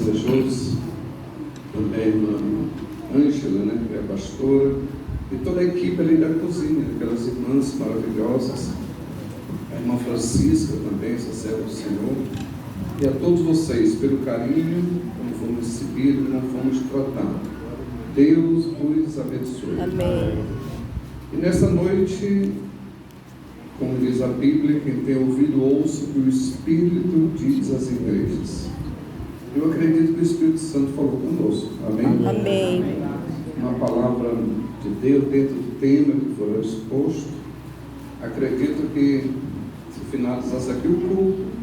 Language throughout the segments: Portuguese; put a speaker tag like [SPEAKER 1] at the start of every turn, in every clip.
[SPEAKER 1] desejosos, também a irmã Ângela, né, que é a pastora, e toda a equipe ali da cozinha, aquelas irmãs maravilhosas, a irmã Francisca também, essa serva do Senhor, e a todos vocês, pelo carinho, como fomos recebidos e como fomos tratados. Deus vos abençoe.
[SPEAKER 2] Amém.
[SPEAKER 1] E nessa noite, como diz a Bíblia, quem tem ouvido, ouça o que o Espírito diz às igrejas. Eu acredito que o Espírito Santo falou conosco. Amém?
[SPEAKER 2] Amém.
[SPEAKER 1] Uma palavra de Deus dentro do tema que foi exposto. Acredito que, se finalizasse aqui o culto,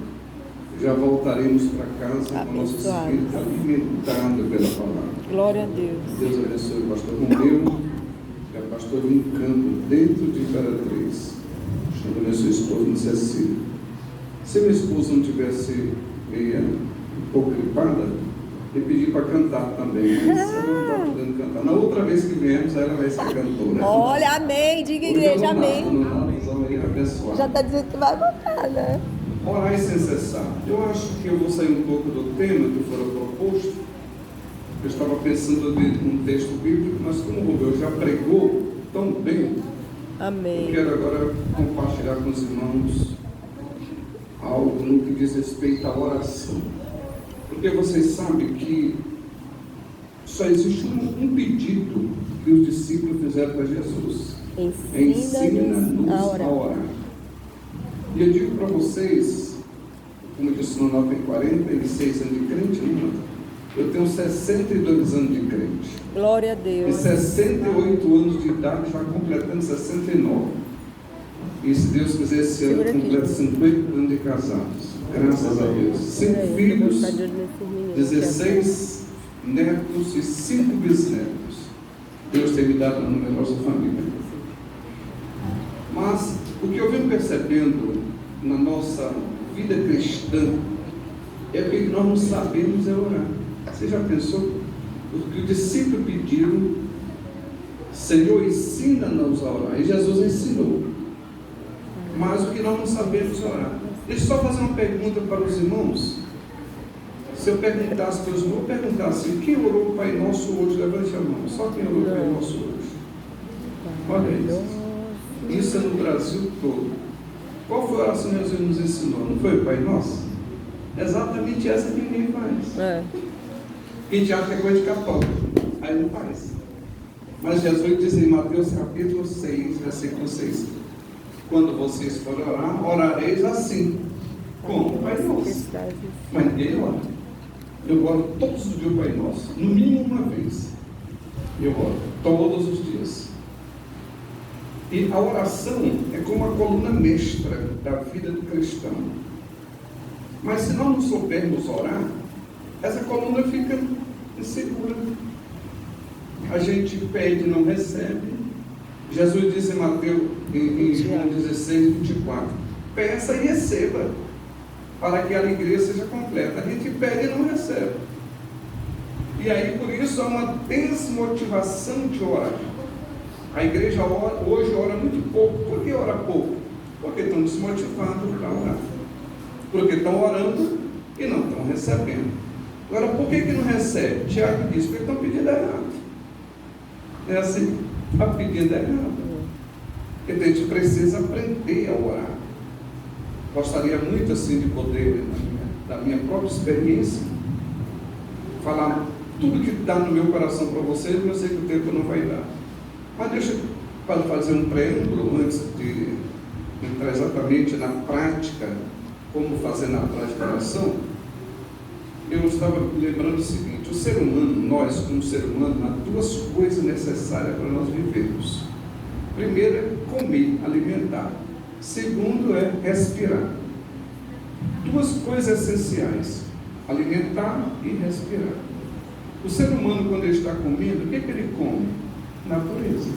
[SPEAKER 1] já voltaremos para casa com o nosso espírito alimentado pela palavra.
[SPEAKER 2] Glória a Deus.
[SPEAKER 1] Deus abençoe o pastor Romeu, que é pastor em campo dentro de Imperatriz. Chama minha sua esposa Cecília. Se minha esposa não tivesse um pouco gripada, eu pedi para cantar também, mas ela não está podendo cantar. Na outra vez que viemos, ela vai ser cantora.
[SPEAKER 2] Olha, amém. Diga, igreja, amém. Já está dizendo que vai voltar, né?
[SPEAKER 1] Orar e sem cessar. Eu acho que eu vou sair um pouco do tema que foi proposto. Eu estava pensando num texto bíblico, mas como o Rubel já pregou tão bem,
[SPEAKER 2] amém.
[SPEAKER 1] Eu quero agora compartilhar com os irmãos algo no que diz respeito à oração. Porque vocês sabem que só existe um pedido que os discípulos fizeram para Jesus. Ensina-nos a orar. E eu digo para vocês, como eu disse, no Nova tem 46 anos de crente, não? Eu tenho 62 anos de crente.
[SPEAKER 2] Glória a Deus.
[SPEAKER 1] E 68 anos de idade, já completando 69. E se Deus quiser, esse ano completa 50 anos de casados. Graças a Deus. 5 filhos, 16 netos e 5 bisnetos. Deus tem me dado uma numerosa família. Mas o que eu venho percebendo na nossa vida cristã é que nós não sabemos orar. Você já pensou? Porque os discípulos pediram, Senhor, ensina-nos a orar. E Jesus ensinou. Mas o que nós não sabemos orar. Deixa eu só fazer uma pergunta para os irmãos. Se eu perguntasse para os irmãos, eu perguntasse, quem orou o Pai Nosso hoje? Levante a mão. Só quem orou o Pai Nosso hoje. Olha isso. Isso é no Brasil todo. Qual foi a oração que Jesus nos ensinou? Não foi o Pai Nosso? Exatamente essa que ninguém faz. A gente acha que é coisa de católico. Aí não faz. Mas Jesus diz em Mateus capítulo 6, versículo 6. Quando vocês forem orar, orareis assim. Como? Pai Nosso. Mas ninguém ora. Eu oro todos os dias o Pai Nosso. No mínimo uma vez. Eu oro todos os dias. E a oração é como a coluna mestra da vida do cristão. Mas se nós não soubermos orar, essa coluna fica insegura. A gente pede e não recebe. Jesus disse em Mateus, em João 16, 24, peça e receba, para que a alegria seja completa. A gente pede e não recebe. E aí, por isso, há uma desmotivação de orar. A igreja hoje ora muito pouco. Por que ora pouco? Porque estão desmotivados para orar. Porque estão orando e não estão recebendo. Agora, por que não recebe? Tiago diz, porque estão pedindo errado. É assim, está pedindo errado. Porque a gente precisa aprender a orar. Gostaria muito assim de poder, da minha própria experiência, falar tudo que está no meu coração para vocês, mas eu sei que o tempo não vai dar. Mas deixa eu fazer um preâmbulo antes de entrar exatamente na prática, como fazer na prática a oração. Eu estava lembrando o seguinte, o ser humano, nós como ser humano, há 2 coisas necessárias para nós vivermos. Primeiro é comer, alimentar. Segundo é respirar. 2 coisas essenciais, alimentar e respirar. O ser humano, quando ele está comendo, o que ele come? Natureza.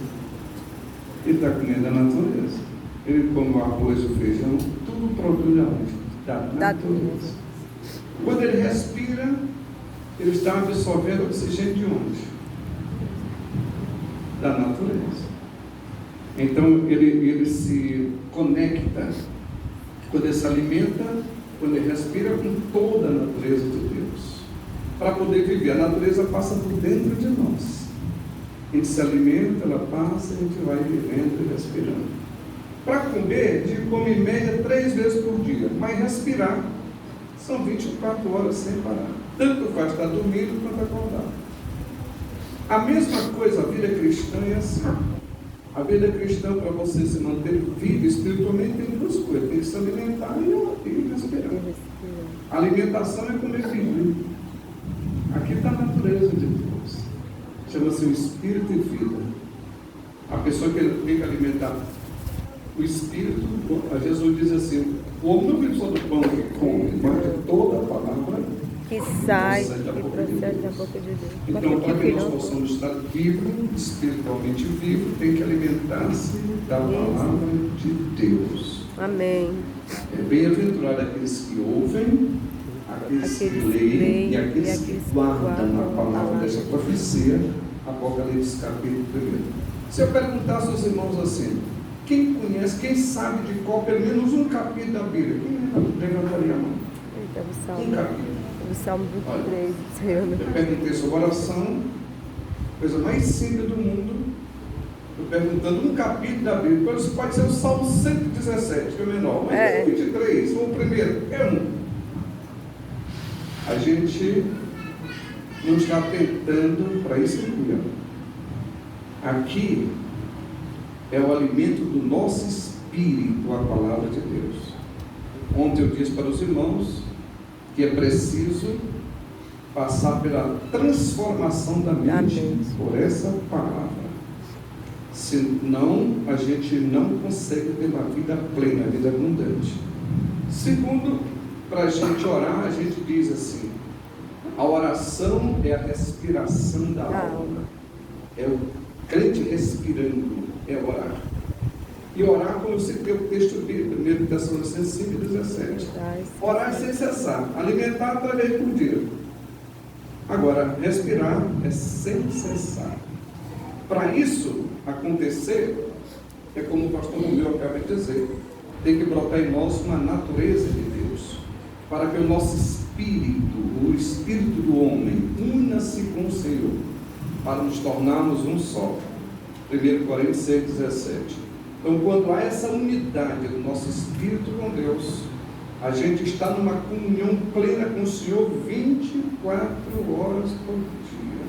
[SPEAKER 1] Ele está comendo a natureza. Ele come o arroz, o feijão, tudo produz da natureza. Quando ele respira, ele está absorvendo oxigênio de onde? Da natureza. Então ele se conecta, quando ele se alimenta, quando ele respira, com toda a natureza de Deus. para poder viver. A natureza passa por dentro de nós. A gente se alimenta, ela passa, a gente vai vivendo e respirando. Para comer, a gente come em média 3 vezes por dia, mas respirar são 24 horas sem parar. Tanto faz estar dormindo quanto acordado. A mesma coisa, a vida cristã é assim. A vida cristã, para você se manter vivo espiritualmente, tem 2 coisas: tem que se alimentar e respirar. A alimentação é comer Bíblia. Aqui está a natureza de Deus. Chama-se o Espírito e vida. A pessoa que tem que alimentar o Espírito, Jesus diz assim: o homem não vive só do pão que come, mas de toda a palavra
[SPEAKER 2] que sai e procede da boca de Deus.
[SPEAKER 1] Então, para que nós possamos estar vivos, espiritualmente vivos, tem que alimentar-se da palavra de Deus.
[SPEAKER 2] Amém.
[SPEAKER 1] É bem-aventurado aqueles que ouvem, aqueles que leem e aqueles que guardam a palavra desta profecia. Apocalipse capítulo 1. Se eu perguntasse aos irmãos assim: quem conhece, quem sabe de qual pelo menos um capítulo da Bíblia? Quem levantaria a mão? Um capítulo.
[SPEAKER 2] O Salmo 23, Senhor.
[SPEAKER 1] Eu perguntei sobre oração, coisa mais simples do mundo. Eu perguntando um capítulo da Bíblia. Isso pode ser o Salmo 117, que é o menor, mas o 23, ou o primeiro, é um. A gente não está atentando para isso aqui. Aqui é o alimento do nosso espírito, a palavra de Deus. Ontem eu disse para os irmãos que é preciso passar pela transformação da mente por essa palavra. Senão a gente não consegue ter uma vida plena, uma vida abundante. Segundo, para a gente orar, a gente diz assim: a oração é a respiração da alma. É o crente respirando, é orar. E orar, como eu citei o texto bíblico, 1 Tessalonicenses 5:17. Orar sem cessar, alimentar 3 vezes por dia. Agora, respirar é sem cessar. Para isso acontecer, é como o pastor Romeu acaba de dizer, tem que brotar em nós uma natureza de Deus, para que o nosso espírito, o espírito do homem, una-se com o Senhor, para nos tornarmos um só. 1 Coríntios 6:17. Então, quando há essa unidade do nosso espírito com Deus, a gente está numa comunhão plena com o Senhor 24 horas por dia.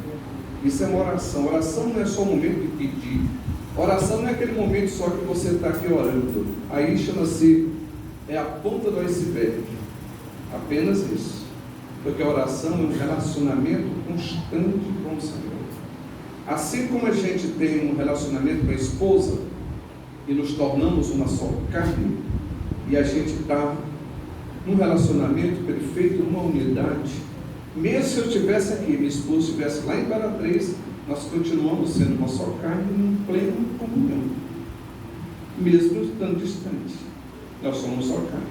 [SPEAKER 1] Isso é uma oração. Oração não é só um momento de pedir. Oração não é aquele momento só que você está aqui orando. Aí chama-se, é a ponta do iceberg. Apenas isso. Porque a oração é um relacionamento constante com o Senhor. Assim como a gente tem um relacionamento com a esposa, e nos tornamos uma só carne, e a gente está num relacionamento perfeito, numa unidade. Mesmo se eu estivesse aqui, minha esposa estivesse lá em Imperatriz, nós continuamos sendo uma só carne, em plena comunhão, mesmo estando distante. Nós somos só carne,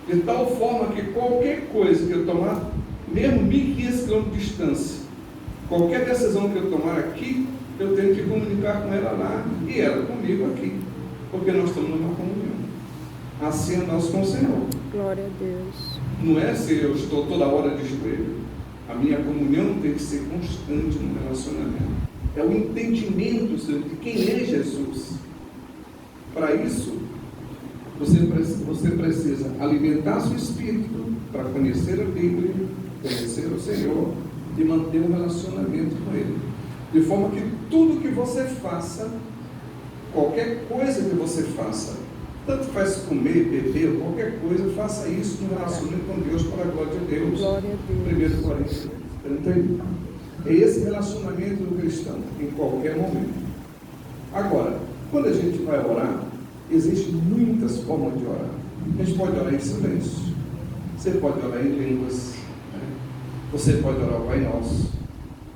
[SPEAKER 1] de tal forma que qualquer coisa que eu tomar, mesmo 1.500 km de distância, qualquer decisão que eu tomar aqui, eu tenho que comunicar com ela lá e ela comigo aqui, porque nós estamos numa comunhão. Assim é nós com o Senhor.
[SPEAKER 2] Glória a Deus.
[SPEAKER 1] Não é se eu estou toda hora de joelho. A minha comunhão tem que ser constante no relacionamento. É o entendimento de quem é Jesus. Para isso, você precisa alimentar seu espírito para conhecer a Bíblia, conhecer o Senhor e manter um relacionamento com Ele. De forma que tudo que você faça, qualquer coisa que você faça, tanto faz comer, beber, qualquer coisa, faça isso no relacionamento com Deus para a glória de Deus.
[SPEAKER 2] Glória a Deus.
[SPEAKER 1] 1 Coríntios 31. É esse relacionamento do cristão, em qualquer momento. Agora, quando a gente vai orar, existem muitas formas de orar. A gente pode orar em silêncio, você pode orar em línguas, você pode orar o Pai Nosso,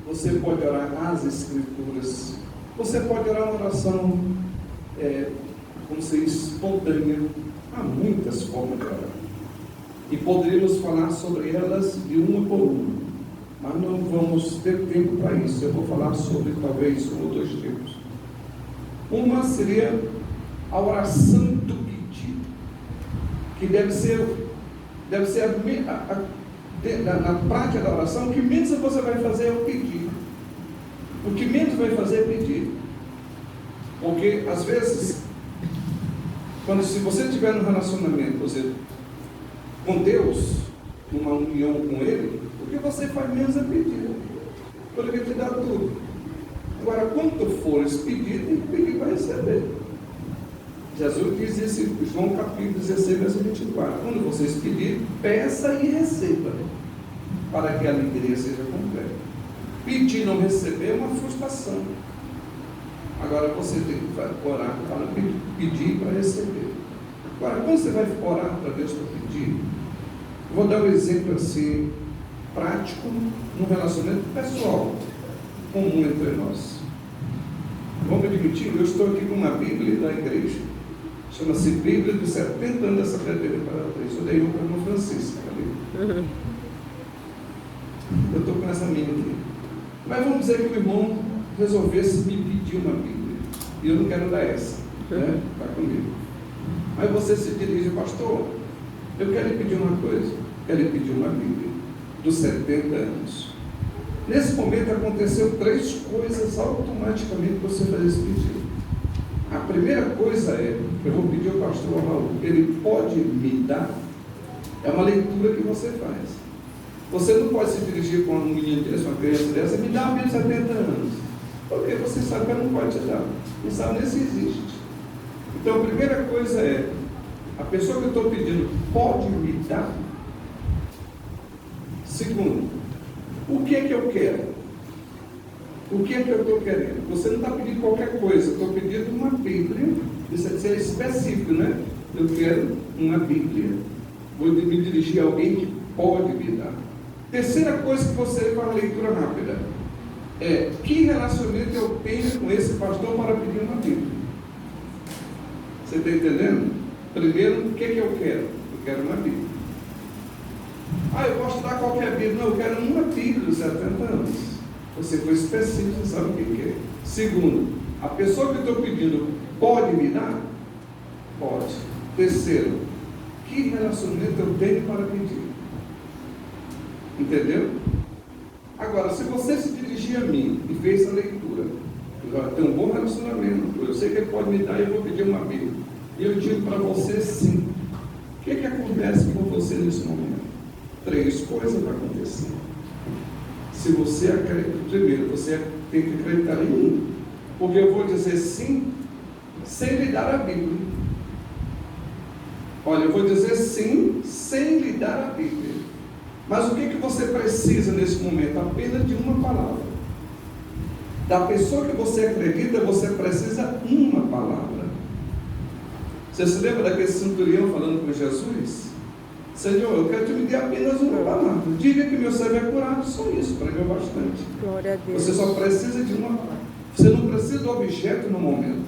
[SPEAKER 1] você pode orar as Escrituras, você pode orar uma oração, como se diz, espontânea. Há muitas formas de orar. E poderíamos falar sobre elas de uma por uma, mas não vamos ter tempo para isso. Eu vou falar sobre talvez 1 ou 2 tipos. Uma seria a oração do pedido, que deve ser na prática da oração, o que menos você vai fazer é o pedir. O que menos vai fazer é pedir. Porque, às vezes, se você estiver num relacionamento, por exemplo, com Deus, numa união com Ele, o que você faz menos é pedir. Porque Ele te dá tudo. Agora, quando tu fores pedir, tem que pedir para receber. Jesus diz isso em João capítulo 16, verso 24. Quando vocês pedirem, peça e receba, para que a alegria seja completa. Pedir e não receber é uma frustração. Agora você tem que orar para pedir para receber. Agora, quando você vai orar para Deus para pedir, eu vou dar um exemplo assim, prático, num relacionamento pessoal, comum entre nós. Vão me admitir, eu estou aqui com uma Bíblia da igreja, chama-se Bíblia dos 70 anos da Secretaria Imperatriz. Eu dei uma para a irmã Francisca ali. Eu estou com essa minha aqui. Mas vamos dizer que o irmão resolvesse me pedir uma Bíblia, e eu não quero dar essa, né? Está comigo. Aí você se dirige, pastor, eu quero lhe pedir uma coisa, quero lhe pedir uma Bíblia dos 70 anos. Nesse momento aconteceu 3 coisas automaticamente para você fazer esse pedido. A primeira coisa é, eu vou pedir ao pastor Raul, ele pode me dar, é uma leitura que você faz. Você não pode se dirigir com uma menina dessa, uma criança dessa, me dá uma Bíblia de 70 anos. Porque você sabe que ela não pode te dar, não sabe nem se existe. Então a primeira coisa é, a pessoa que eu estou pedindo pode me dar. Segundo, o que é que eu quero? O que é que eu estou querendo? Você não está pedindo qualquer coisa, eu estou pedindo uma Bíblia, isso é ser específico, né? Eu quero uma Bíblia, vou me dirigir a alguém que pode me dar. Terceira coisa que você faz a leitura rápida é, que relacionamento eu tenho com esse pastor para pedir uma Bíblia? Você está entendendo? Primeiro, o que é que eu quero? Eu quero uma Bíblia. Eu posso dar qualquer Bíblia. Não, eu quero uma Bíblia dos 70 anos. Você foi específico, você sabe o que é. Segundo, a pessoa que eu estou pedindo pode me dar? Pode. Terceiro, que relacionamento eu tenho para pedir? Entendeu? Agora, se você se dirigir a mim e fez a leitura, eu tenho um bom relacionamento, eu sei que ele pode me dar e eu vou pedir uma Bíblia. E eu digo para você sim. O que acontece com você nesse momento? 3 coisas vão acontecer. Se você acredita, primeiro, você tem que acreditar em mim. Porque eu vou dizer sim, sem lhe dar a Bíblia. Olha, eu vou dizer sim, sem lhe dar a Bíblia. Mas o que você precisa nesse momento? Apenas de uma palavra. Da pessoa que você acredita, você precisa uma palavra. Você se lembra daquele centurião falando com Jesus? Senhor, eu quero que me dê apenas uma palavra. Diga que meu servo é curado, só isso, para mim é bastante.
[SPEAKER 2] Glória a Deus.
[SPEAKER 1] Você só precisa de uma palavra. Você não precisa do objeto no momento,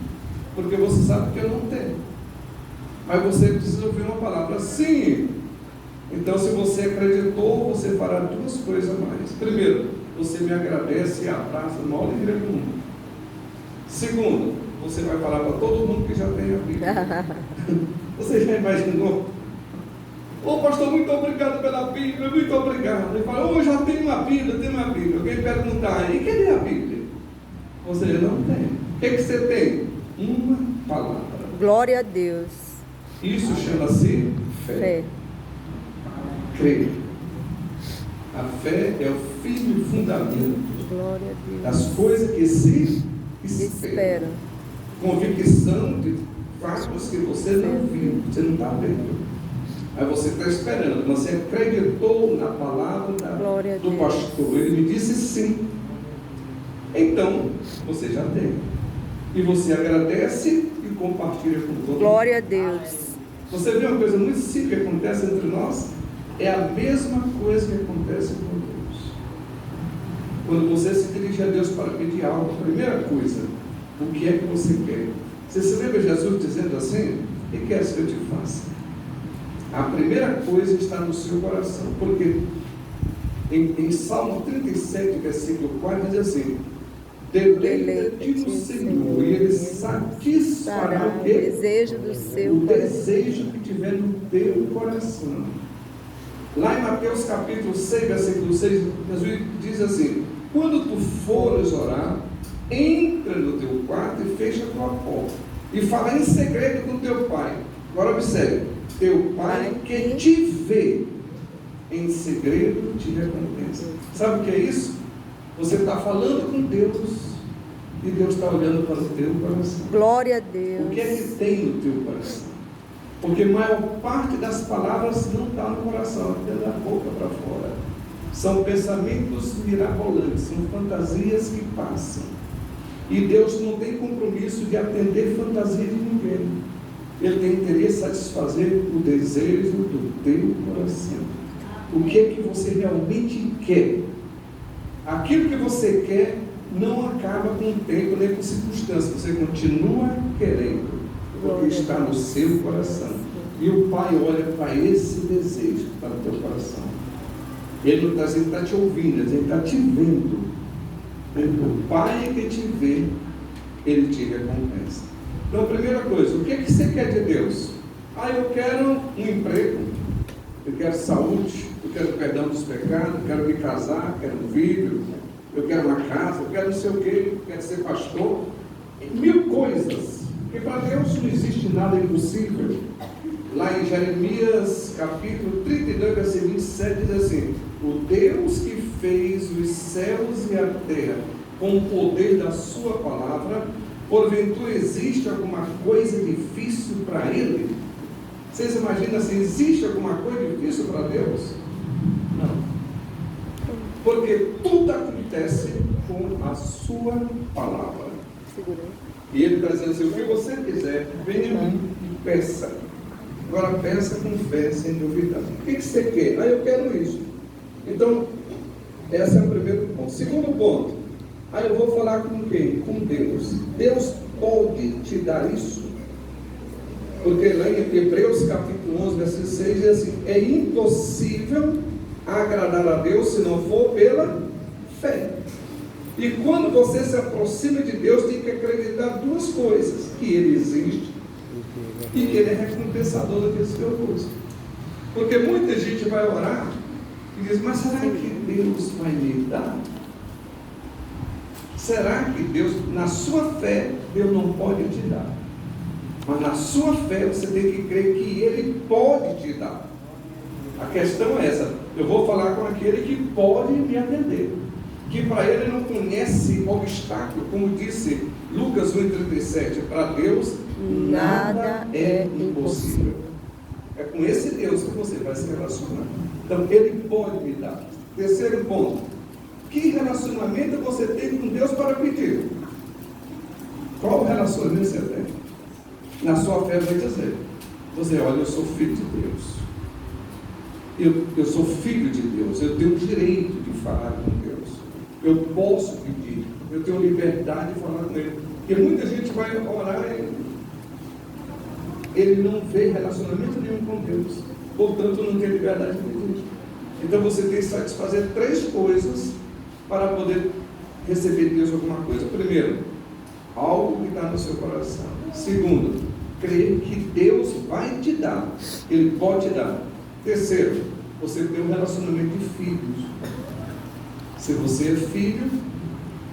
[SPEAKER 1] porque você sabe que eu não tenho. Mas você precisa ouvir uma palavra. Sim. Então, se você acreditou, você fará 2 coisas a mais. Primeiro, você me agradece e abraça a maior alegria do mundo. Segundo, você vai falar para todo mundo que já tem a Bíblia. Você já imaginou? Pastor, muito obrigado pela Bíblia, muito obrigado. Ele fala, já tem uma Bíblia, tem uma Bíblia. Alguém perguntar, e cadê a Bíblia? Você não tem. O que você tem? Uma palavra.
[SPEAKER 2] Glória a Deus.
[SPEAKER 1] Isso chama-se fé. Crer. A fé é o firme fundamento das coisas que se esperam. Convicção de fatos que você não viu, você não está vendo. Aí você está esperando, você acreditou na palavra do pastor, ele me disse sim. Então, você já tem. E você agradece e compartilha com todos.
[SPEAKER 2] Glória a Deus.
[SPEAKER 1] Você vê uma coisa muito simples que acontece entre nós? É a mesma coisa que acontece com Deus. Quando você se dirige a Deus para pedir algo, a primeira coisa, o que é que você quer? Você se lembra de Jesus dizendo assim? O que queres que eu te faça? A primeira coisa está no seu coração. Porque em Salmo 37, versículo 4, diz assim: deleita-te no Senhor, e Ele satisfará o
[SPEAKER 2] desejo do seu
[SPEAKER 1] coração. Desejo que tiver no teu coração. Lá em Mateus capítulo 6, versículo 6, Jesus diz assim: quando tu fores orar, entra no teu quarto e fecha a tua porta, e fala em segredo com teu pai. Agora observe: teu pai que te vê em segredo te recompensa. Sabe o que é isso? Você está falando com Deus e Deus está olhando para o teu coração.
[SPEAKER 2] Glória a Deus.
[SPEAKER 1] O que é que tem no teu coração? Porque a maior parte das palavras não está no coração, está da boca para fora. São pensamentos mirabolantes, são fantasias que passam. E Deus não tem compromisso de atender fantasia de ninguém. Ele tem interesse em satisfazer o desejo do teu coração. O que é que você realmente quer? Aquilo que você quer não acaba com o tempo nem com circunstâncias. Você continua querendo, porque está no seu coração. E o Pai olha para esse desejo que está no teu coração. Ele não está dizendo que está te ouvindo, ele está te vendo. O Pai é que te vê, ele te recompensa. Então, a primeira coisa, o que é que você quer de Deus? Eu quero um emprego, eu quero saúde, eu quero perdão dos pecados, eu quero me casar, eu quero um filho, eu quero uma casa, eu quero não sei o quê, eu quero ser pastor. 1000 coisas, porque para Deus não existe nada impossível. Lá em Jeremias capítulo 32, versículo 27, diz assim: o Deus que fez os céus e a terra com o poder da sua palavra, porventura existe alguma coisa difícil para Ele? Vocês imaginam assim, existe alguma coisa difícil para Deus? Não. Porque tudo acontece com a sua palavra. E Ele está dizendo assim: o que você quiser, venha a mim e peça. Agora peça com fé, sem duvidar. O que você quer? Eu quero isso. Então, esse é o primeiro ponto. Segundo ponto, eu vou falar com quem? Com Deus. Deus pode te dar isso? Porque lá em Hebreus capítulo 11, versículo 6, diz assim: é impossível agradar a Deus se não for pela fé. E quando você se aproxima de Deus, tem que acreditar 2 coisas: que Ele existe e que Ele é recompensador daqueles que eu busco. Porque muita gente vai orar e diz: mas será que Deus vai me dar? Será que Deus, na sua fé, Deus não pode te dar? Mas na sua fé você tem que crer que Ele pode te dar. A questão é essa: eu vou falar com aquele que pode me atender, que para Ele não conhece obstáculo, como disse Lucas 1,37, para Deus nada é impossível. É com esse Deus que você vai se relacionar. Então Ele pode me dar. Terceiro ponto: que relacionamento você tem com Deus para pedir? Qual relacionamento você tem? Na sua fé vai dizer: você, olha, eu sou filho de Deus, eu sou filho de Deus, eu tenho o direito de falar com Deus, eu posso pedir, eu tenho liberdade de falar com Ele. Porque muita gente vai orar e ele não vê relacionamento nenhum com Deus, portanto não tem liberdade de pedir. Então você tem que satisfazer 3 coisas para poder receber de Deus alguma coisa. Primeiro, algo que está no seu coração. Segundo, crer que Deus vai te dar, Ele pode te dar. Terceiro, você tem um relacionamento de filhos. Se você é filho,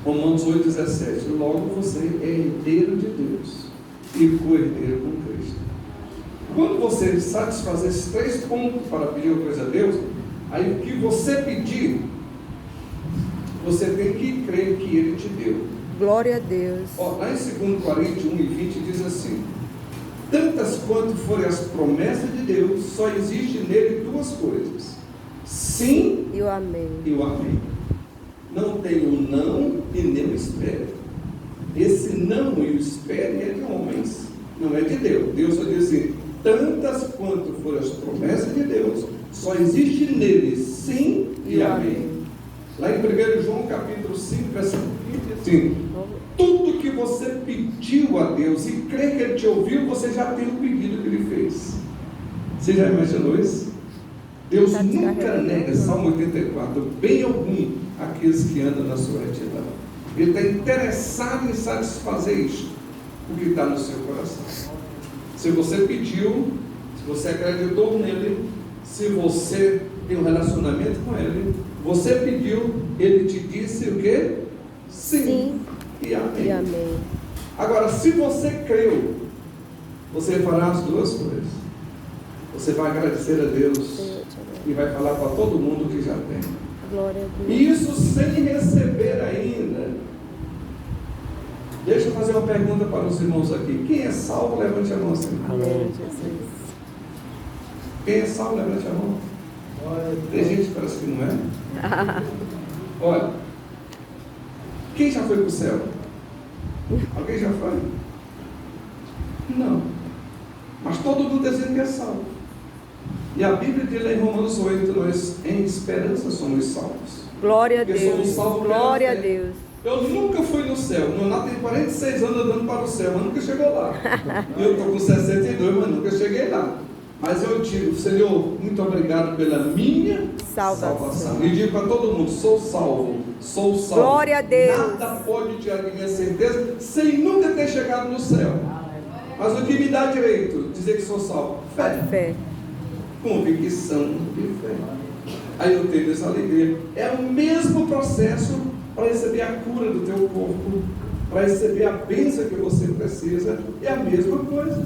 [SPEAKER 1] Romanos 8,17, logo você é herdeiro de Deus e co-herdeiro com Cristo. Quando você satisfazer esses 3 pontos para pedir uma coisa a Deus, aí o que você pedir, você tem que crer que Ele te deu.
[SPEAKER 2] Glória a Deus.
[SPEAKER 1] Lá em 2 Coríntios 1:20 diz assim: tantas quanto forem as promessas de Deus, só existe nele 2 coisas: sim
[SPEAKER 2] e o amém.
[SPEAKER 1] Não tem o não e nem o espere. Esse não e o espere é de homens, não é de Deus. Deus só diz assim: tantas quanto forem as promessas de Deus, só existe nele sim e amém. Lá em 1 João capítulo 5, versículo 25, tudo que você pediu a Deus e crê que Ele te ouviu, você já tem o pedido que Ele fez. Você já imaginou isso? Deus nunca nega, Salmo 84, bem algum aqueles que andam na sua retidão. Ele está interessado em satisfazer isso, o que está no seu coração. Se você pediu, se você acreditou nele, se você tem um relacionamento com Ele. Você pediu, Ele te disse o quê? Sim. E amém.
[SPEAKER 2] E amém.
[SPEAKER 1] Agora, se você creu, você fará as duas coisas. Você vai agradecer a Deus e vai falar para todo mundo que já tem.
[SPEAKER 2] Glória a Deus.
[SPEAKER 1] Isso sem receber ainda. Deixa eu fazer uma pergunta para os irmãos aqui. Quem é salvo, levante a mão assim.
[SPEAKER 2] Amém, Jesus.
[SPEAKER 1] Quem é salvo, levante a mão. Tem gente que parece que não é. Olha, quem já foi para o céu? Alguém já foi? Não. Mas todo mundo dizendo que é salvo. E a Bíblia diz lá em Romanos 8, nós em esperança somos salvos.
[SPEAKER 2] Glória a
[SPEAKER 1] Porque somos
[SPEAKER 2] Deus.
[SPEAKER 1] salvos pela
[SPEAKER 2] Glória a
[SPEAKER 1] fé.
[SPEAKER 2] Deus.
[SPEAKER 1] Eu nunca fui no céu. Meu neto tem 46 anos andando para o céu, mas nunca chegou lá. E eu estou com 62, mas nunca cheguei lá. Mas eu digo, Senhor, muito obrigado pela minha salvação. E digo para todo mundo, sou salvo, sou salvo.
[SPEAKER 2] Glória a Deus.
[SPEAKER 1] Nada pode tirar de minha certeza sem nunca ter chegado no céu. Mas o que me dá direito de dizer que sou salvo?
[SPEAKER 2] Fé.
[SPEAKER 1] Convicção de fé. Aí eu tenho essa alegria. É o mesmo processo para receber a cura do teu corpo, para receber a bênção que você precisa. É a mesma coisa.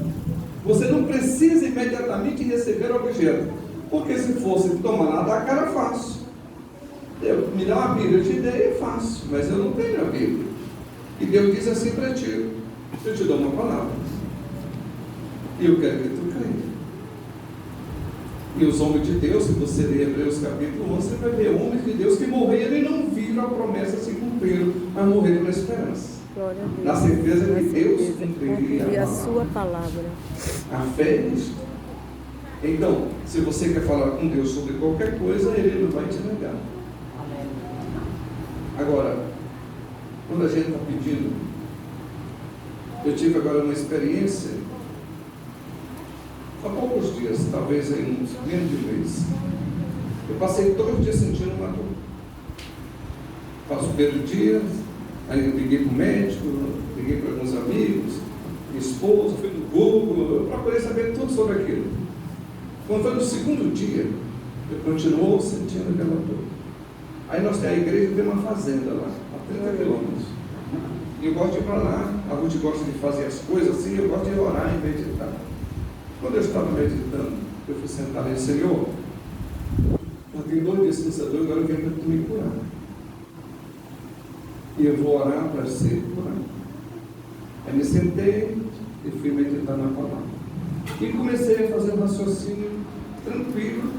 [SPEAKER 1] Você não precisa imediatamente receber o objeto, porque se fosse tomar nada da cara, fácil. Me dá uma Bíblia, eu te dei, é fácil, mas eu não tenho a Bíblia. E Deus diz assim para ti: eu te dou uma palavra, e eu quero que tu creia. E os homens de Deus, se você ler Hebreus capítulo 11, você vai ver homens de Deus que morreram e não viram a promessa se cumprir, mas morreram na esperança.
[SPEAKER 2] Glória a Deus.
[SPEAKER 1] Na certeza de
[SPEAKER 2] Na
[SPEAKER 1] Deus
[SPEAKER 2] certeza.
[SPEAKER 1] cumpriria
[SPEAKER 2] a sua palavra.
[SPEAKER 1] A fé é isso. Então, se você quer falar com Deus sobre qualquer coisa, Ele não vai te negar. Agora, quando a gente está pedindo, eu tive agora uma experiência, há poucos dias, talvez aí uns menos de mês, eu passei 2 dias sentindo uma dor. Passo o primeiro dia, aí eu liguei para o médico, liguei para alguns amigos, minha esposa, fui no Google, eu procurei saber tudo sobre aquilo. Quando foi no segundo dia, eu continuo sentindo aquela dor. Aí nós temos a igreja, tem uma fazenda lá, a 30 quilômetros. E eu gosto de ir para lá, a Ruth gosta de fazer as coisas assim, eu gosto de orar e meditar. Quando eu estava meditando, eu fui sentar e disse: Senhor, eu tenho 2 dias sem essa dor, agora eu quero que tu me curar. E eu vou orar para ser curado. Aí me sentei e fui meditar na palavra. E comecei a fazer um raciocínio tranquilo,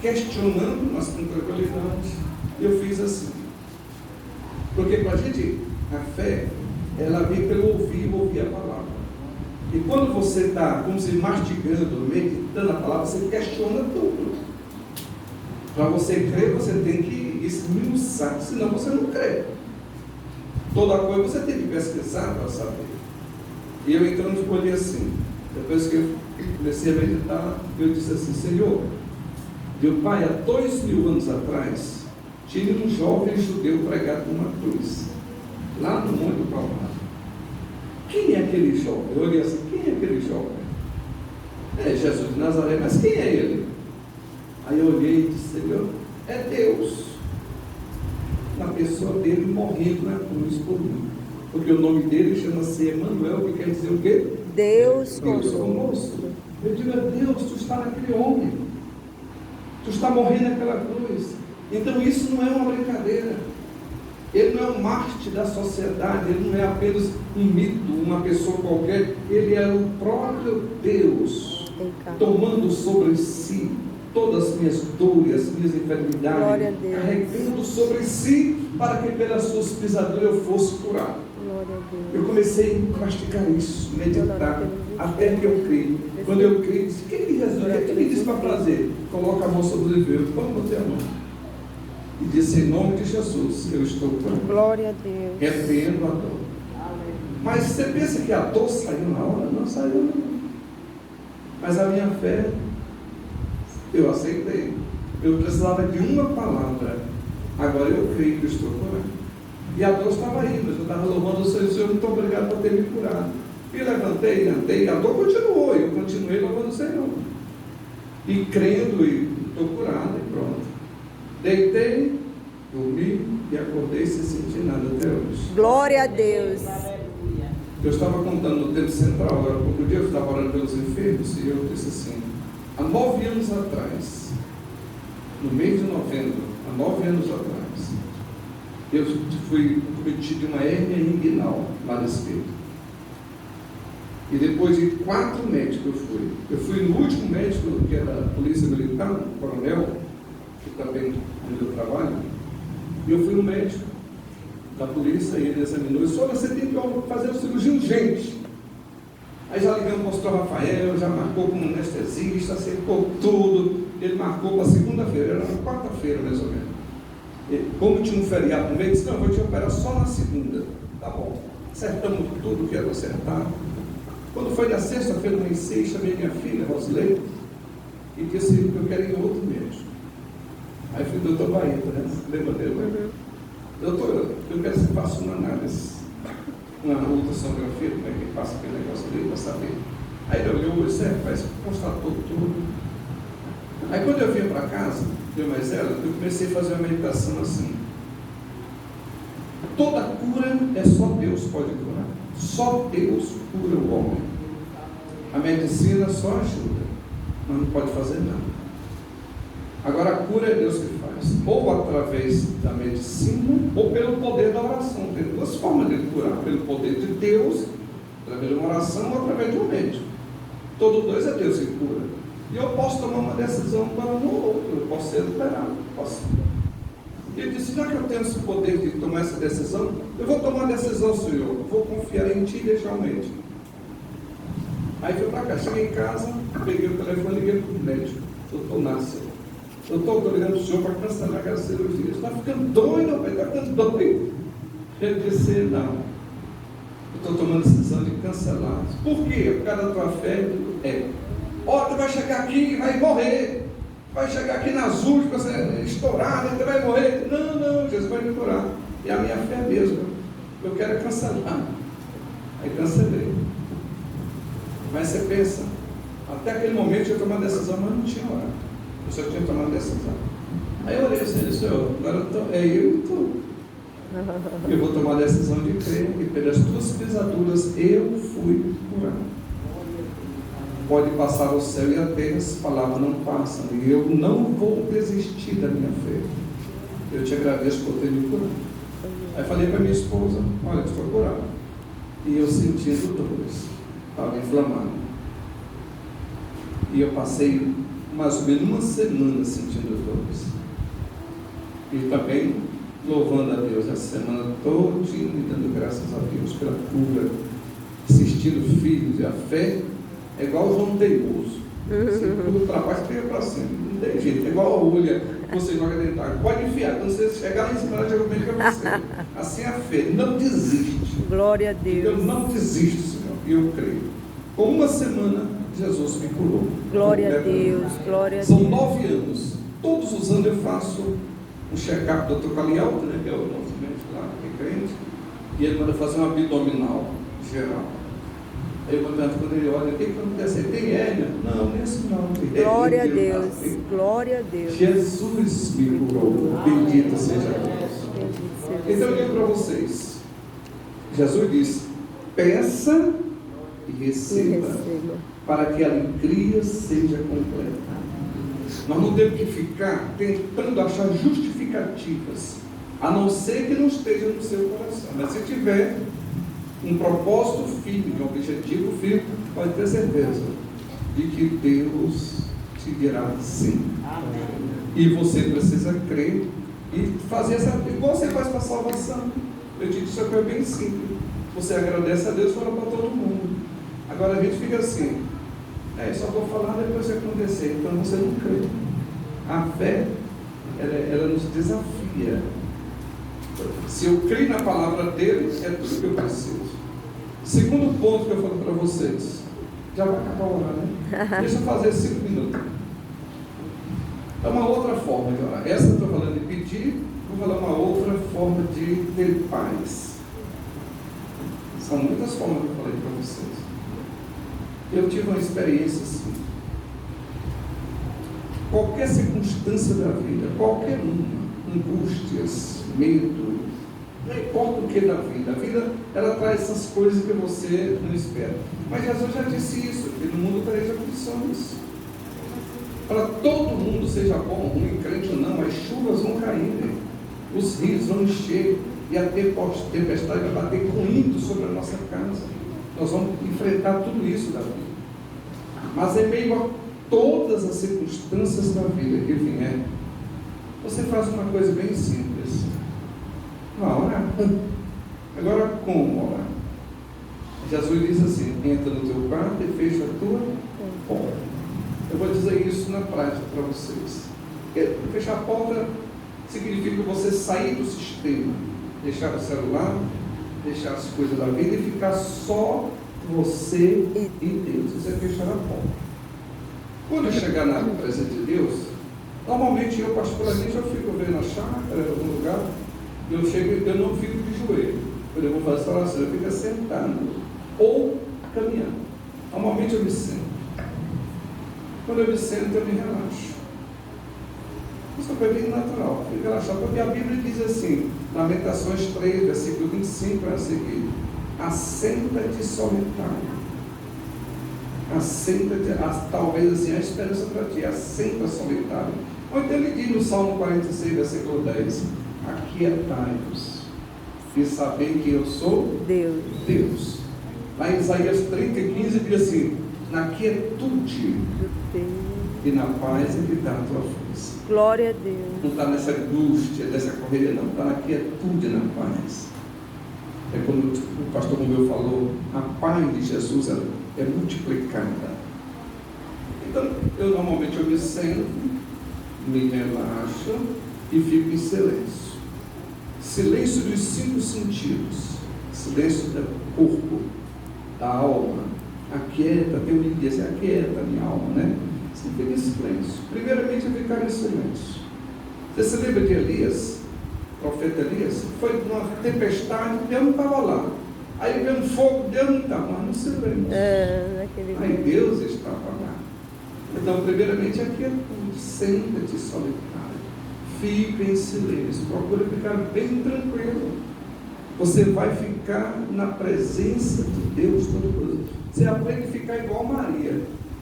[SPEAKER 1] questionando, mas com tranquilidade. E eu fiz assim. Porque para a gente, a fé, ela vem pelo ouvir a palavra. E quando você está, como se mastigando, meditando a palavra, você questiona tudo. Para você crer, você tem que esmiuçar, senão você não crê. Toda coisa você tem que pesquisar para saber. E eu então escolhi assim. Depois que eu comecei a meditar, eu disse assim: Senhor, meu pai, há 2000 anos atrás, tinha um jovem judeu pregado numa cruz, lá no Monte do Calvário. Quem é aquele jovem? Eu olhei assim: quem é aquele jovem? É Jesus de Nazaré, mas quem é ele? Aí eu olhei e disse: Senhor, é Deus, na pessoa dele morrendo na cruz por mim. Porque o nome dele chama-se Emanuel, que quer dizer o quê?
[SPEAKER 2] Deus
[SPEAKER 1] conosco. Eu digo: Deus, tu está naquele homem, tu está morrendo naquela cruz. Então isso não é uma brincadeira. Ele não é um mártir da sociedade, ele não é apenas um mito, uma pessoa qualquer. Ele é o próprio Deus, tomando sobre si todas as minhas dores, as minhas enfermidades, carregando sobre si, para que pelas suas pisaduras eu fosse curado. Eu comecei a mastigar isso, meditar, até que eu criei. Quando eu criei, disse: o que Jesus, o que ele disse para fazer? Coloca a mão sobre o enfermo. Vamos botar a mão. E disse: em nome de Jesus, eu estou curado.
[SPEAKER 2] Glória a Deus.
[SPEAKER 1] Repreendo a dor. Mas você pensa que a dor saiu na hora? Não saiu, não. Mas a minha fé, eu aceitei. Eu precisava de uma palavra. Agora eu creio que eu estou curado. E a dor estava aí, mas eu estava louvando o Senhor: muito obrigado por ter me curado. E levantei, andei, a dor continuou, eu continuei louvando o Senhor. E crendo, e estou curado. Deitei, dormi e acordei sem sentir nada até hoje.
[SPEAKER 2] Glória a Deus.
[SPEAKER 1] Eu estava contando no tempo central, agora pouco dia eu estava orando pelos enfermos e eu disse assim, há 9 anos atrás, no mês de novembro, há 9 anos atrás, eu fui cometido de uma hérnia inguinal lá nesse peito. E depois de 4 médicos eu fui no último médico, que era da Polícia Militar, um coronel, que também onde eu trabalho, e eu fui no médico da polícia e ele examinou, e só você tem que fazer uma cirurgia urgente. Aí já ligamos para o pastor Rafael, já marcou com um anestesista, acertou tudo, ele marcou para segunda-feira, era na quarta-feira mais ou menos. Ele, como tinha um feriado no meio, disse, não, eu vou te operar só na segunda. Tá bom, acertamos tudo que era acertar. Quando foi na sexta-feira, no ensejo, chamei minha filha, Rosilei, e disse que eu quero ir em outro médico. Aí fui doutor Bahia, né? Lembra dele? Doutor, eu quero que você faça uma análise, uma ultrassonografia, como é que passa aquele negócio ali para saber. Aí ele olhou e disse, mas constatou tudo. Aí quando eu vinha para casa, eu mais ela, eu comecei a fazer uma meditação assim. Toda cura é só Deus pode curar. Só Deus cura o homem. A medicina só ajuda, mas não pode fazer nada. Agora a cura é Deus que faz, ou através da medicina, ou pelo poder da oração. Tem 2 formas de curar, pelo poder de Deus, através de uma oração, ou através de um médico. Todo 2 é Deus que cura. E eu posso tomar uma decisão para um ou outro, eu posso ser liberado, posso. E ele disse, já que eu tenho esse poder de tomar essa decisão, eu vou tomar a decisão, Senhor, eu vou confiar em Ti inicialmente. Aí fui para cá, cheguei em casa, peguei o telefone e liguei para o médico, doutor Nácio. Doutor, estou ligando para o senhor para cancelar aquela cirurgia. Está ficando doido, pai, está ficando doido. Ele disse, não, eu estou tomando a decisão de cancelar. Por quê? Por causa da tua fé, tu vai chegar aqui e vai morrer. Vai chegar aqui nas últimas, estourado, você vai morrer. Não, Jesus vai me curar. E a minha fé mesmo, eu quero cancelar. Aí cancelei. Mas você pensa, até aquele momento eu ia tomar a decisão, mas não tinha hora. Eu só tinha tomado a decisão. Aí eu olhei assim, Senhor, agora eu vou tomar a decisão de crer e pelas tuas pisaduras eu fui curado. Pode passar o céu e a terra, as palavras não passam, e eu não vou desistir da minha fé. Eu te agradeço por ter me curado. Aí falei para minha esposa, olha, tu foi curado. E eu sentindo dores, estava inflamado. E eu passei mais ou menos uma semana sentindo dores. E também louvando a Deus essa semana toda e dando graças a Deus pela cura, assistindo filhos. E a fé é igual o João teimoso. Tudo para baixo, pega para cima. Não tem jeito. É igual a olha que você joga dentro da água. Pode enfiar. Quando você chegar lá em cima, ela joga bem para você. Assim é a fé. Não desiste.
[SPEAKER 2] Glória a Deus.
[SPEAKER 1] Eu não desisto, Senhor. E eu creio. Com uma semana, Jesus me curou.
[SPEAKER 2] Glória a Deus. Glória a Deus.
[SPEAKER 1] São 9 anos. Todos os anos eu faço um check-up do Dr. Calialto, né, que é o nosso médico lá, que é crente. E ele manda fazer um abdominal geral. Aí eu pergunto quando ele olha, o que acontece? Tem hérnia? Não, nem assim não.
[SPEAKER 2] Glória a Deus, glória a Deus.
[SPEAKER 1] Jesus me curou, bendito seja Deus. Então eu digo para vocês, Jesus disse, peça e receba, para que a alegria seja completa. Nós não temos que ficar tentando achar justificativas, a não ser que não esteja no seu coração. Mas se tiver um propósito firme, um objetivo firme, pode ter certeza de que Deus te dirá sim. Amém. E você precisa crer e fazer essa, igual você faz para a salvação. Eu te disse, isso é bem simples. Você agradece a Deus e fala para todo mundo. Agora a gente fica assim, só vou falar depois que acontecer. Então você não crê. A fé, ela nos desafia. Se eu creio na palavra dele, é tudo que eu preciso. Segundo ponto que eu falo para vocês, já vai acabar a hora, né? Deixa eu fazer 5 minutos. É uma outra forma de orar. Essa eu estou falando de pedir, vou falar uma outra forma de ter paz. São muitas formas que eu falei para vocês. Eu tive uma experiência assim. qualquer circunstância da vida, qualquer uma, angústias, medo, não importa o que da vida, a vida ela traz essas coisas que você não espera. Mas Jesus já disse isso, que no mundo tereis aflições. Para todo mundo, seja bom, ruim, crente ou não, as chuvas vão cair, os rios vão encher e a tempestade vai bater com ímpeto sobre a nossa casa. Nós vamos enfrentar tudo isso da vida. Mas em meio a todas as circunstâncias da vida que vier, você faz uma coisa bem simples. Orar. Agora, como orar? Jesus diz assim: entra no teu quarto e fecha a tua porta. Eu vou dizer isso na prática para vocês. Fechar a porta significa você sair do sistema, deixar o celular, deixar as coisas da vida e ficar só você e Deus. Isso é fechar a porta. Quando eu chegar na presença de Deus, normalmente eu particularmente eu fico vendo a chácara em algum lugar, eu chego, eu não fico de joelho. Quando eu vou fazer essa oração, eu fico sentado ou caminhando. Normalmente eu me sento. Quando eu me sento, eu me relaxo. Isso é bem natural, fico relaxado, porque a Bíblia diz assim, Lamentações 3, versículo 25, a seguir: assenta-te solitário. Assenta-te, talvez assim, a esperança para ti, assenta solitário. Ou então ele diz no Salmo 46, versículo 10: aquietai-vos e sabei que eu sou Deus. Lá em Isaías 30, 15 diz assim: na quietude e na paz é que está a tua força.
[SPEAKER 2] Glória a Deus.
[SPEAKER 1] Não está nessa angústia, dessa correria, não. Está na quietude e na paz. É quando o pastor Romeu falou, a paz de Jesus é multiplicada. Então, normalmente eu me sento, me relaxo e fico em silêncio. Silêncio dos 5 sentidos. Silêncio do corpo, da alma. Aquieta, tem um livro que diz, aquieta a minha alma, né? Você fica em silêncio. Primeiramente, eu ficar em silêncio. Você se lembra de Elias? O profeta Elias? Foi numa tempestade, Deus não estava lá. Aí veio um fogo, Deus não estava, mas no silêncio. Aí Deus estava lá. Então, primeiramente, aquietude. Senta-te solitário. Fica em silêncio. Procura ficar bem tranquilo. Você vai ficar na presença de Deus Todo-Poderoso. Você aprende a ficar igual Maria.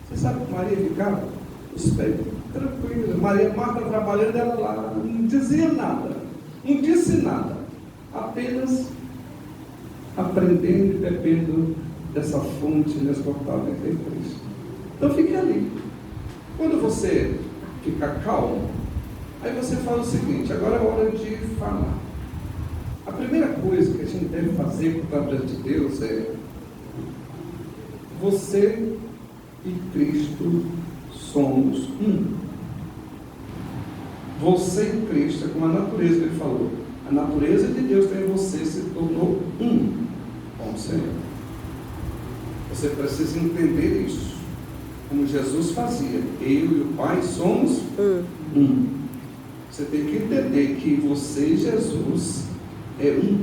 [SPEAKER 1] Você sabe que Maria ficava? Os pés tranquilos. Marta trabalhando, ela lá, não dizia nada, não disse nada, apenas aprendendo e bebendo dessa fonte inesgotável que é Cristo. Então fique ali. Quando você ficar calmo, aí você fala o seguinte: agora é hora de falar. A primeira coisa que a gente deve fazer para a presença de Deus é: você e Cristo somos um. Você e Cristo, é como a natureza que ele falou. A natureza de Deus tem em você, se tornou um com o Senhor. Você precisa entender isso, como Jesus fazia. Eu e o Pai somos um. Você tem que entender que você e Jesus é um,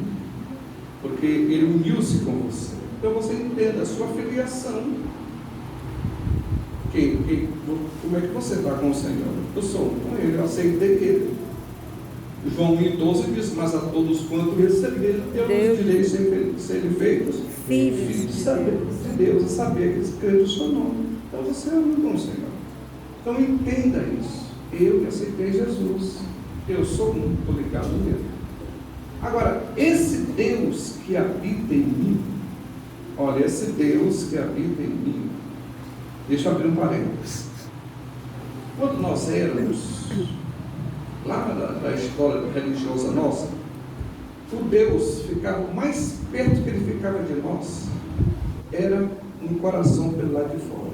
[SPEAKER 1] porque ele uniu-se com você. Então você entenda a sua filiação. Como é que você está com o Senhor? Eu sou com ele, eu aceitei ele. João 1,12 diz: mas a todos quanto receberam, Deus direito de serem feitos filhos de Deus, e saber que eles creram no seu nome. Então você é um com o Senhor. Então entenda isso. Eu que aceitei Jesus, eu sou um, estou ligado nele. Agora, esse Deus que habita em mim, olha, esse Deus que habita em mim, deixa eu abrir um parênteses. Quando nós éramos lá da história religiosa nossa, o Deus ficava mais perto que ele ficava de nós, era no coração pelo lado de fora.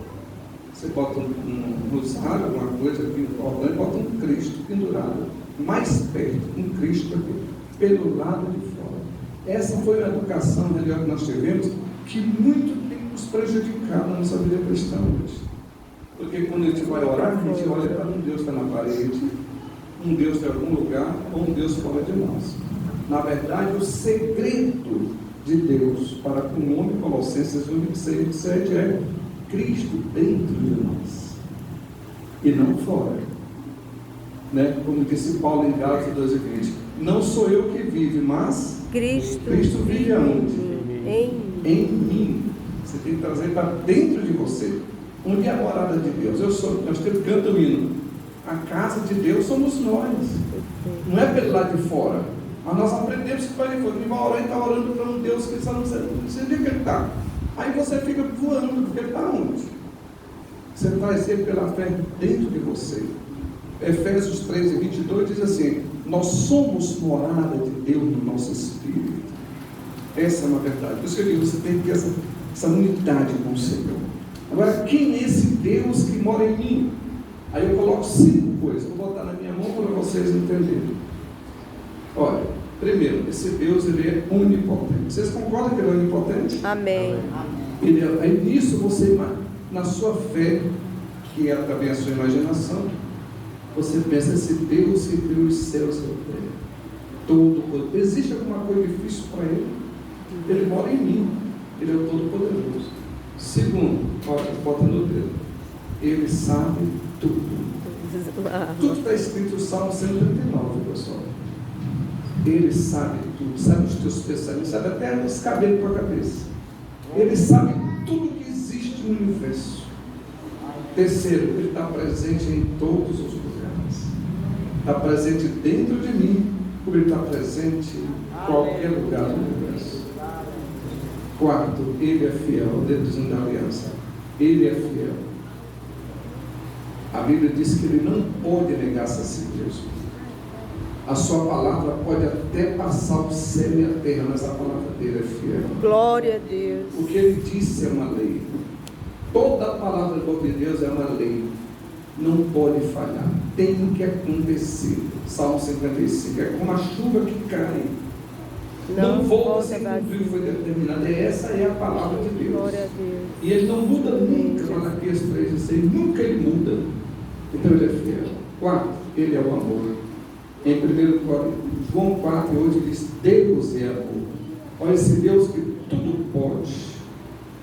[SPEAKER 1] Você bota um rosário, alguma coisa importante, bota um Cristo pendurado, mais perto, um Cristo aqui, pelo lado de fora. Essa foi a educação religiosa que nós tivemos, que muito tem nos prejudicado na nossa vida cristã hoje. Porque quando a gente vai orar, a gente olha para um Deus que está na parede, um Deus em algum lugar, ou um Deus fora de nós. Na verdade, o segredo de Deus para com o homem, Colossenses 1:26 é Cristo dentro de nós, e não fora. né? Como disse Paulo em Gálatas 2:20, não sou eu que vive, mas Cristo vive aonde? Em mim. Você tem que trazer para dentro de você. Onde é a morada de Deus? Nós temos canto o hino. A casa de Deus somos nós. Não é pelo lado de fora. Mas nós aprendemos que para ele fora. Ele vai orar e está orando para um Deus que não sei onde ele está. Aí você fica voando, porque ele está onde? Você traz ele pela fé dentro de você. Efésios 3:22 diz assim: nós somos morada de Deus no nosso espírito. Essa é uma verdade. Por isso que eu digo, você tem que ter essa unidade com o Senhor. Agora, quem é esse Deus que mora em mim? Aí eu coloco 5 coisas, vou botar na minha mão para vocês entenderem. Olha, primeiro, esse Deus, ele é onipotente. Vocês concordam que ele é onipotente?
[SPEAKER 2] Amém.
[SPEAKER 1] Aí nisso você, na sua fé, que é também a sua imaginação, você pensa, esse Deus que criou os céus e a terra, todo poder. Existe alguma coisa difícil para ele? Ele mora em mim, ele é o Todo-Poderoso. Segundo, olha, bota no dedo, ele sabe tudo. Tudo está escrito no Salmo 139, pessoal. Ele sabe tudo, sabe os teus pensamentos, sabe até os cabelos para a cabeça. Ele sabe tudo que existe no universo. Terceiro, ele está presente em todos os lugares. Está presente dentro de mim, como ele está presente em qualquer lugar do universo. Quarto, ele é fiel, Deus da aliança. Ele é fiel. A Bíblia diz que ele não pode negar-se a si mesmo. A sua palavra pode até passar o céu e a terra, mas a palavra dele é fiel.
[SPEAKER 2] Glória a Deus.
[SPEAKER 1] O que ele disse é uma lei. Toda a palavra de Deus é uma lei. Não pode falhar. Tem que acontecer. Salmo 55. É como a chuva que cai. Não volta sem cumprir o que foi determinado. Essa é a palavra de Deus.
[SPEAKER 2] Glória a Deus.
[SPEAKER 1] E ele não muda nunca. Malaquias 3:6. Nunca ele muda. Então ele é fiel. 4. Ele é o amor. Em 1 João 4:8 diz: Deus é amor. Olha esse Deus que tudo pode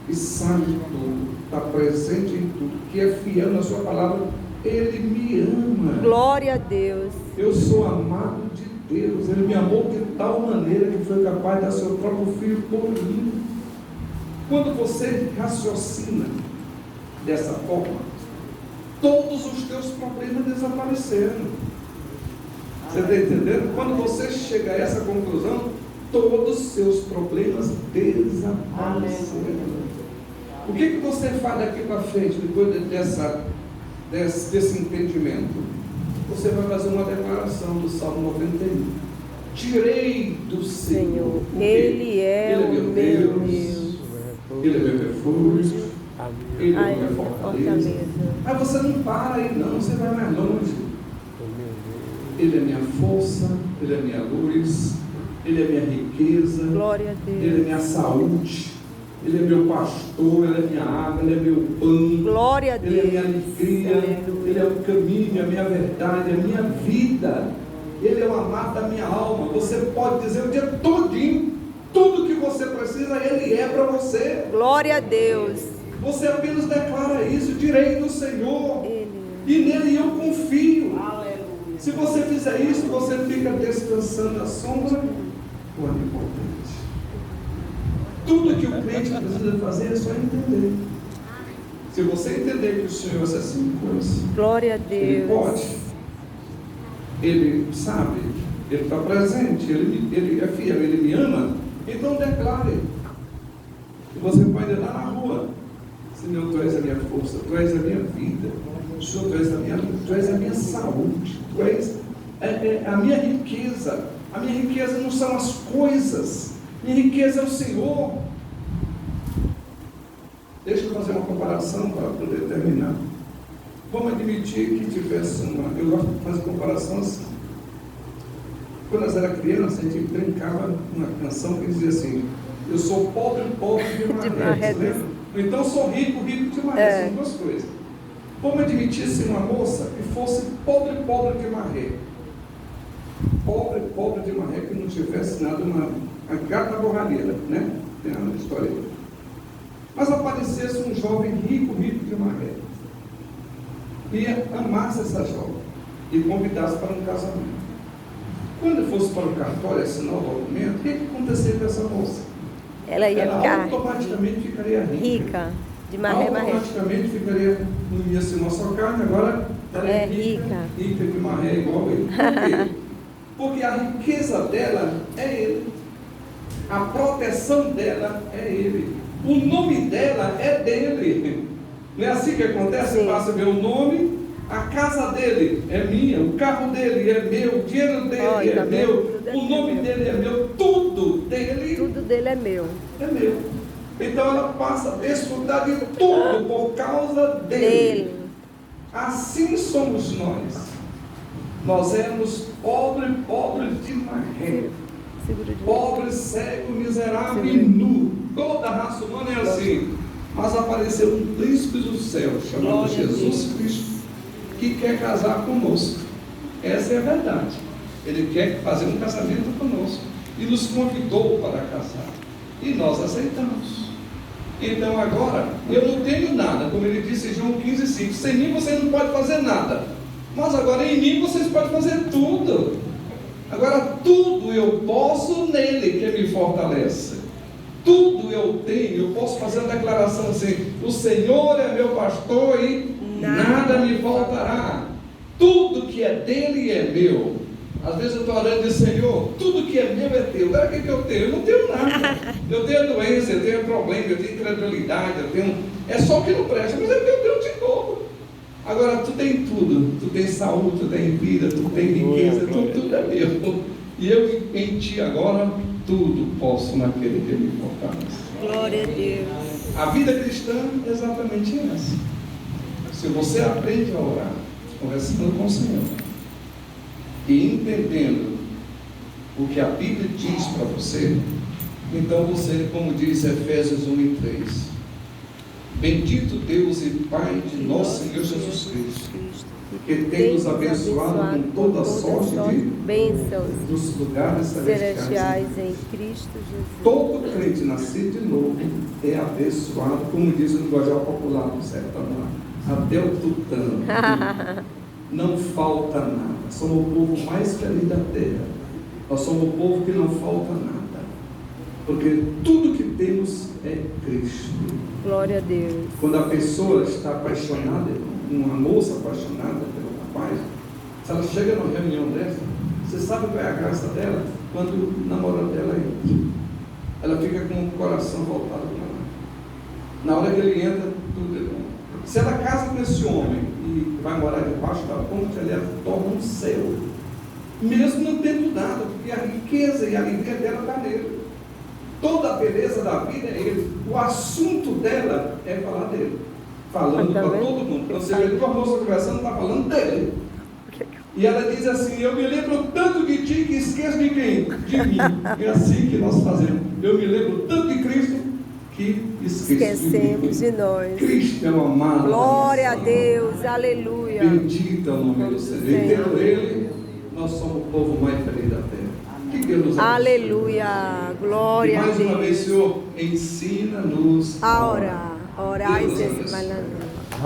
[SPEAKER 1] e sabe tudo, está presente em tudo, que é fiel na sua palavra. Ele me ama.
[SPEAKER 2] Glória a Deus.
[SPEAKER 1] Eu sou amado de Deus. Ele me amou de tal maneira que foi capaz de dar seu próprio filho por mim. Quando você raciocina dessa forma, todos os teus problemas desapareceram. Você está entendendo? Quando você chega a essa conclusão, todos os seus problemas desapareceram. O que você faz daqui para frente, depois desse entendimento? Você vai fazer uma declaração do Salmo 91. Tirei do Senhor.
[SPEAKER 2] Ele é meu Deus.
[SPEAKER 1] Ele é meu refúgio. Ele é minha fortaleza. Mas você não para aí não, você vai mais longe. Ele é minha força, ele é minha luz, ele é minha riqueza,
[SPEAKER 2] glória a Deus.
[SPEAKER 1] Ele é minha saúde, ele é meu pastor, ele é minha água, ele é meu pão,
[SPEAKER 2] glória a Deus.
[SPEAKER 1] Ele é minha alegria, aleluia. Ele é o caminho, a minha verdade, a minha vida, ele é o amado da minha alma. Você pode dizer o dia todinho, tudo que você precisa, ele é para você.
[SPEAKER 2] Glória a Deus.
[SPEAKER 1] Você apenas declara isso, tirei do Senhor, e nele eu confio. Se você fizer isso, você fica descansando à sombra do Onipotente. Tudo que o crente precisa fazer é só entender. Se você entender que o Senhor é essas 5 coisas,
[SPEAKER 2] glória a Deus.
[SPEAKER 1] Ele pode, Ele sabe, Ele está presente, ele é fiel, Ele me ama, então declare. E você pode ir lá na rua: Senhor, Tu és a minha força, Tu és a minha vida, Senhor, Tu és a minha saúde, Tu és a minha riqueza. A minha riqueza não são as coisas, minha riqueza é o Senhor. Deixa eu fazer uma comparação para poder terminar. Vamos admitir que tivesse eu gosto de fazer comparação assim. Quando nós era criança, a gente brincava uma canção que dizia assim: eu sou pobre de marretes, lembra? Então sou rico de marretes, são duas coisas. Vamos admitir se uma moça que fosse pobre de marretes, pobre de marretes, que não tivesse nada, uma gata borralheira, né? Tem uma história aí. Mas aparecesse um jovem rico de marretes, e amasse essa jovem, e convidasse para um casamento. Quando eu fosse para o cartório assinar o documento, o que aconteceria com essa moça?
[SPEAKER 2] Ela ia ficar
[SPEAKER 1] automaticamente ficaria rica.
[SPEAKER 2] de maré,
[SPEAKER 1] automaticamente ficaria, não ia ser nossa carne, agora ela é rica de maré igual ele. Por quê? Porque a riqueza dela é ele, a proteção dela é ele, o nome dela é dele. Não é assim que acontece? Você passa a ver o nome, a casa dele é minha, o carro dele é meu, o dinheiro dele é meu, o nome dele é meu, tudo dele
[SPEAKER 2] é meu.
[SPEAKER 1] É meu. Então ela passa a desfrutar de tudo por causa dele. Assim somos nós. Nós éramos pobres de maré, pobre, cego, miserável e nu. Toda a raça humana é assim. Mas apareceu um príncipe do céu, chamado Jesus Cristo, que quer casar conosco. Essa é a verdade. Ele quer fazer um casamento conosco e nos convidou para casar. E nós aceitamos. Então agora, eu não tenho nada, como ele disse em João 15,5. Sem mim você não pode fazer nada. Mas agora em mim vocês podem fazer tudo. Agora tudo eu posso nele que me fortalece. Tudo eu tenho, eu posso fazer uma declaração assim: o Senhor é meu pastor e nada me faltará. Tudo que é dele é meu. Às vezes eu estou orando e digo: Senhor, tudo que é meu é teu. Agora o que eu tenho? Eu não tenho nada. Eu tenho doença, eu tenho problema, eu tenho incredulidade, eu tenho... É só o que não presta, mas é que eu tenho de todo. Agora tu tem tudo, tu tem saúde, tu tem vida, tu tem riqueza, tudo é meu. E eu em ti agora tudo posso naquele que me fortalece.
[SPEAKER 2] Glória a Deus.
[SPEAKER 1] A vida cristã é exatamente essa. Se você aprende a orar, conversando com o Senhor e entendendo o que a Bíblia diz para você, então você, como diz Efésios 1 e 3, bendito Deus e Pai de nosso Senhor Jesus Cristo, que tem nos abençoado com toda sorte de
[SPEAKER 2] bênçãos
[SPEAKER 1] dos lugares celestiais
[SPEAKER 2] em Cristo Jesus.
[SPEAKER 1] Todo crente nascido de novo é abençoado, como diz o linguajar popular do sertão, até o tutano. Não falta nada. Somos o povo mais feliz da terra. Nós somos o povo que não falta nada. Porque tudo que temos é Cristo.
[SPEAKER 2] Glória a Deus.
[SPEAKER 1] Quando a pessoa está apaixonada, uma moça apaixonada pelo rapaz, se ela chega numa reunião dessa, você sabe qual é a graça dela? Quando o namorado dela entra, ela fica com o coração voltado para lá. Na hora que ele entra, tudo é bom. Se ela casa com esse homem e vai morar debaixo da ponte, ela torna um céu, mesmo não tendo nada, porque a riqueza e a alegria dela está nele. Toda a beleza da vida é ele. O assunto dela é falar dele, falando para todo mundo. Quando você vê uma moça conversando, está falando dele. E ela diz assim: eu me lembro tanto de ti que esqueço de quem? De mim. É assim que nós fazemos. Eu me lembro tanto de Cristo que
[SPEAKER 2] esquecemos de nós.
[SPEAKER 1] Cristo é o amado.
[SPEAKER 2] Glória a Deus, aleluia.
[SPEAKER 1] Bendito é o nome do Senhor. E tendo Ele, nós somos o povo mais feliz da terra. Que Deus nos abençoe.
[SPEAKER 2] Aleluia, glória a Deus.
[SPEAKER 1] E mais uma vez, Senhor, ensina-nos
[SPEAKER 2] a orar. Orar e ser